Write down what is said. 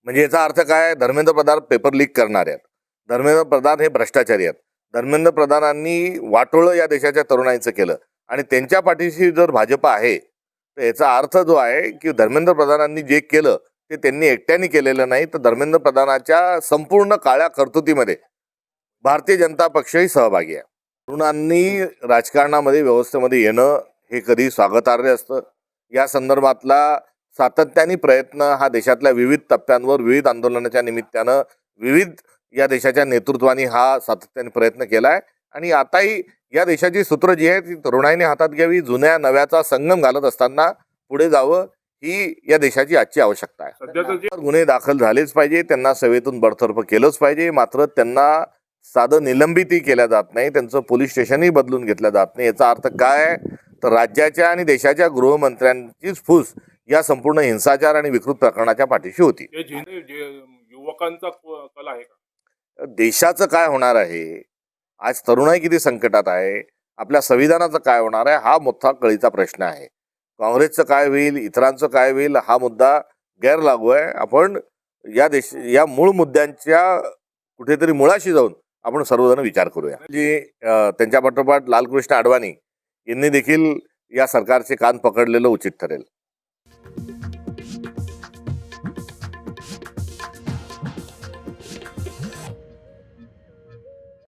म्हणजे याचा अर्थ काय? धर्मेंद्र प्रधान पेपर लीक करणारे आहेत, धर्मेंद्र प्रधान हे भ्रष्टाचारी आहेत, धर्मेंद्र प्रधानांनी वाटोळं या देशाच्या तरुणाईचं केलं आणि त्यांच्या पाठीशी जर भाजप आहे तर याचा अर्थ जो आहे की धर्मेंद्र प्रधानांनी जे केलं ते त्यांनी एकट्याने केलेलं नाही, तर धर्मेंद्र प्रधानाच्या संपूर्ण काळ्या कर्तृतीमध्ये भारतीय जनता पक्षही सहभागी आहे. तरुणांनी राजकारणामध्ये व्यवस्थेमध्ये येणं हे कधी स्वागतार्ह असतं. या संदर्भातला सातत्याने प्रयत्न हा देशातल्या विविध टप्प्यांवर विविध आंदोलनाच्या निमित्तानं विविध या देशाच्या नेतृत्वाने हा सातत्याने प्रयत्न केला आहे आणि आताही या देशाची सूत्र जी आहे ती तरुणाईने हातात घ्यावी, जुन्या नव्याचा संगम घालत असताना पुढे जावं ही या देशाची आजची आवश्यकता आहे. सध्याचे गुन्हे दाखल झालेच पाहिजे, त्यांना सेवेतून बडतर्फ केलंच पाहिजे, मात्र त्यांना साधं निलंबितही केल्या जात नाही, त्यांचं पोलीस स्टेशनही बदलून घेतलं जात नाही. याचा अर्थ काय? तर राज्याच्या आणि देशाच्या गृहमंत्र्यांचीच फूस या संपूर्ण हिंसाचार आणि विकृत प्रकरणाच्या पाठीशी होती. युवकांचा कल आहे का? देशाचं काय होणार आहे, आज तरुणाई किती संकटात आहे, आपल्या संविधानाचं काय होणार आहे, हा मोठा कळीचा प्रश्न आहे. काँग्रेसचं काय होईल, इतरांचं काय होईल, हा मुद्दा गैरलागू आहे. आपण या मूळ मुद्द्यांच्या कुठेतरी मुळाशी जाऊन आपण सर्वजण विचार करूया. जी त्यांच्या पाठोपाठ लालकृष्ण अडवाणी यांनी देखील या सरकारचे कान पकडलेलं उचित ठरेल.